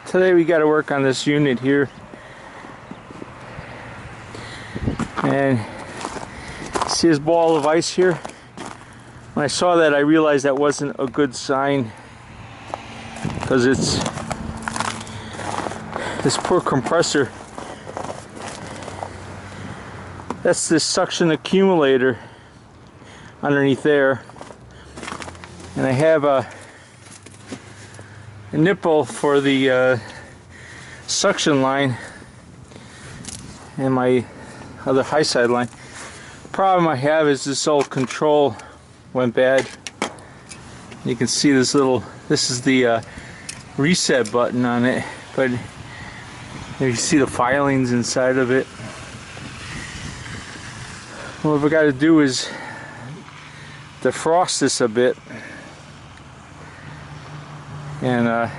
Today we got to work on this unit here, and see this ball of ice here? When I saw that, I realized that wasn't a good sign, because it's this poor compressor. That's this suction accumulator underneath there, and I have a nipple for the suction line and my other high side line. Problem I have is this old control went bad. You can see this is the reset button on it, but you see the filings inside of it. What we got to do is defrost this a bit and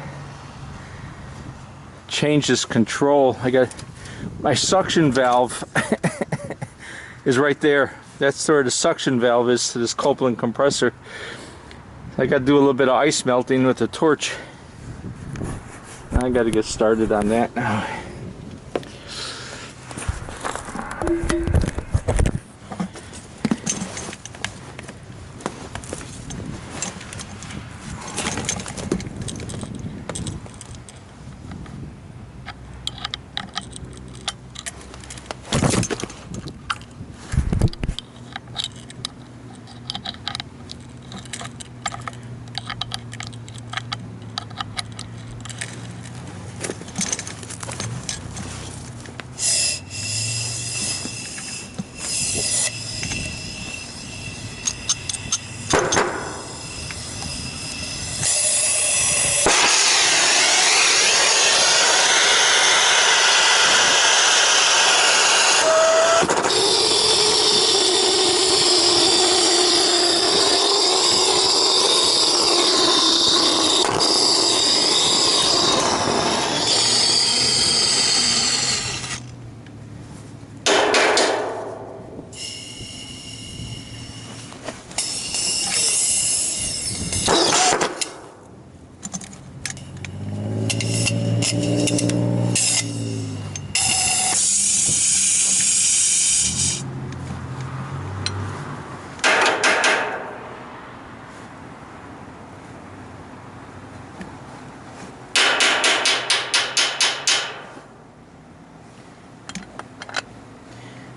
change this control. I got my suction valve is right there. That's where the suction valve is to this Copeland compressor. I got to do a little bit of ice melting with the torch. I got to get started on that now.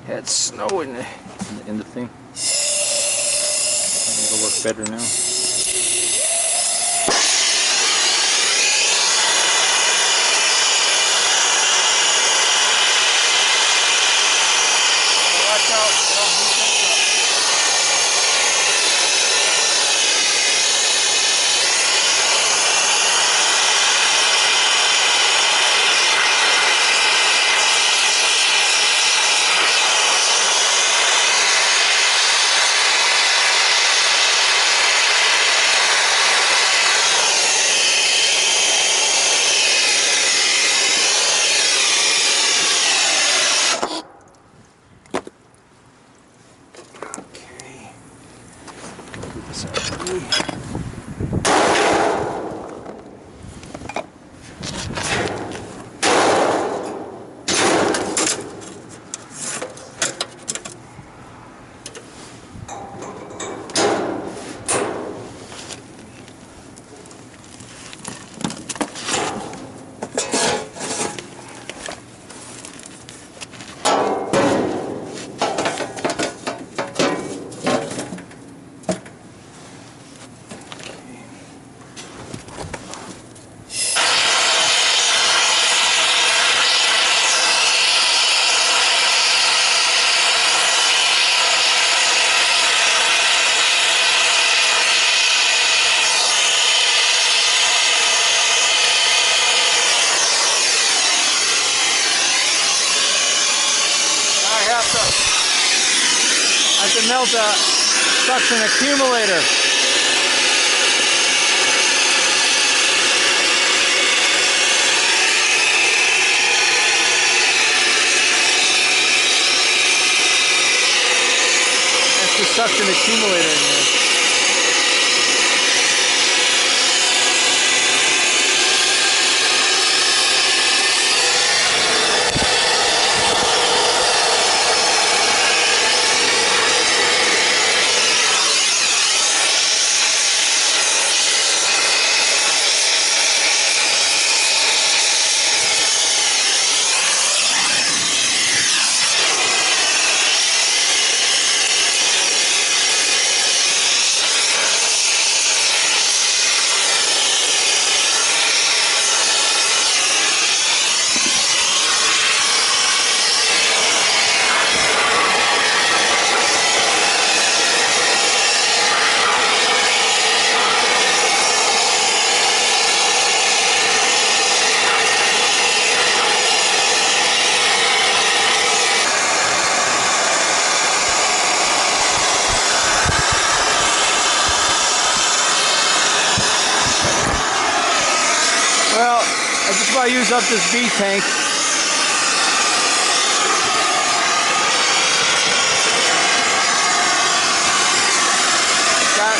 Had snow in the thing. It'll work better now. Watch out! I have to melt a suction accumulator. That's the suction accumulator in there. Well, I just about used up this B tank. Got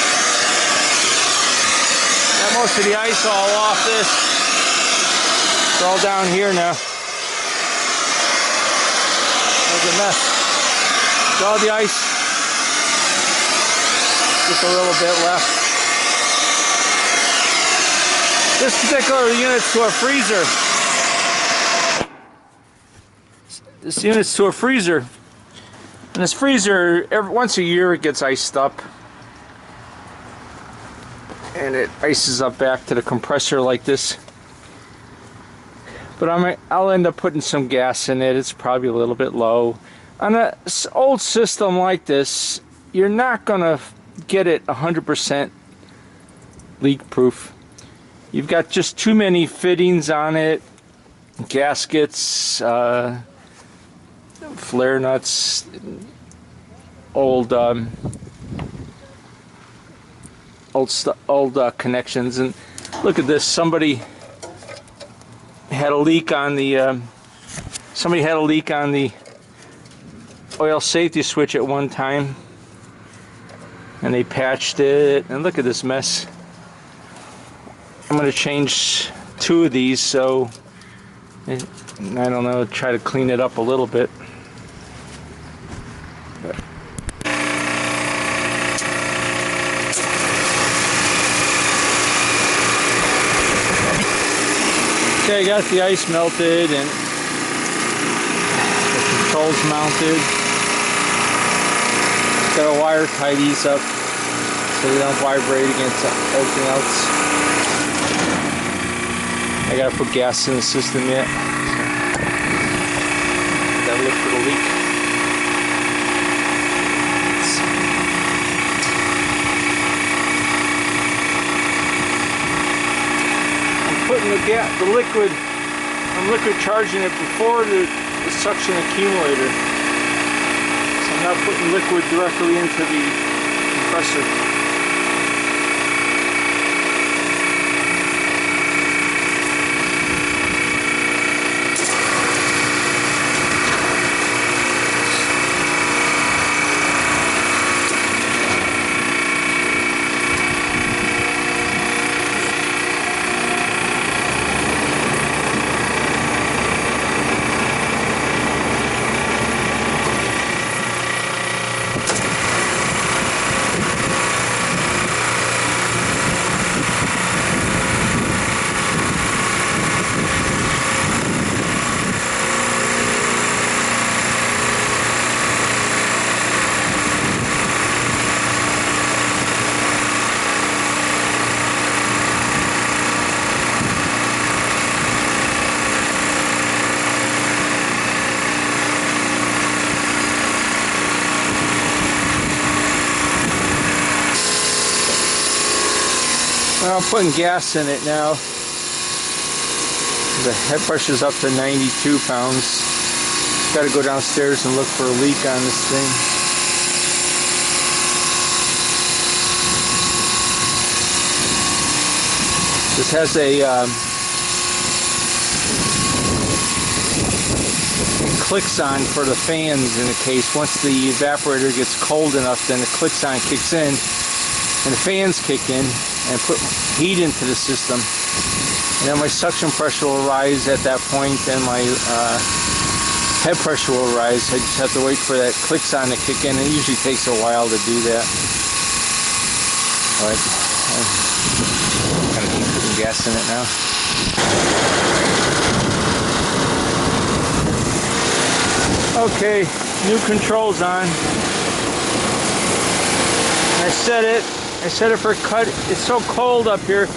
most of the ice all off this. It's all down here now. There's a mess. It's all the ice. Just a little bit left. This particular unit's to a freezer. This unit's to a freezer. And this freezer, once a year it gets iced up. And it ices up back to the compressor like this. But I'll end up putting some gas in it. It's probably a little bit low. On an old system like this, you're not going to get it 100% leak proof. You've got just too many fittings on it, gaskets, flare nuts, old connections. And look at this. Somebody had a leak on the oil safety switch at one time, and they patched it. And look at this mess. I'm going to change 2 of these, so I don't know, try to clean it up a little bit. Okay, I got the ice melted and the controls mounted. Got to wire tie these up so they don't vibrate against everything else. I gotta put gas in the system yet. Gotta look for the leak. I'm putting the liquid. I'm liquid charging it before the suction accumulator. So I'm not putting liquid directly into the compressor. Well, I'm putting gas in it now. The head pressure's up to 92 pounds. Got to go downstairs and look for a leak on this thing. This has a klixon for the fans in the case. Once the evaporator gets cold enough, then the klixon kicks in and the fans kick in and put heat into the system. And then my suction pressure will rise at that point, and my head pressure will rise. I just have to wait for that klixon to kick in. It usually takes a while to do that. But I'm gonna keep putting gas in it now. Okay, new controls on. I set it for cut. It's so cold up here.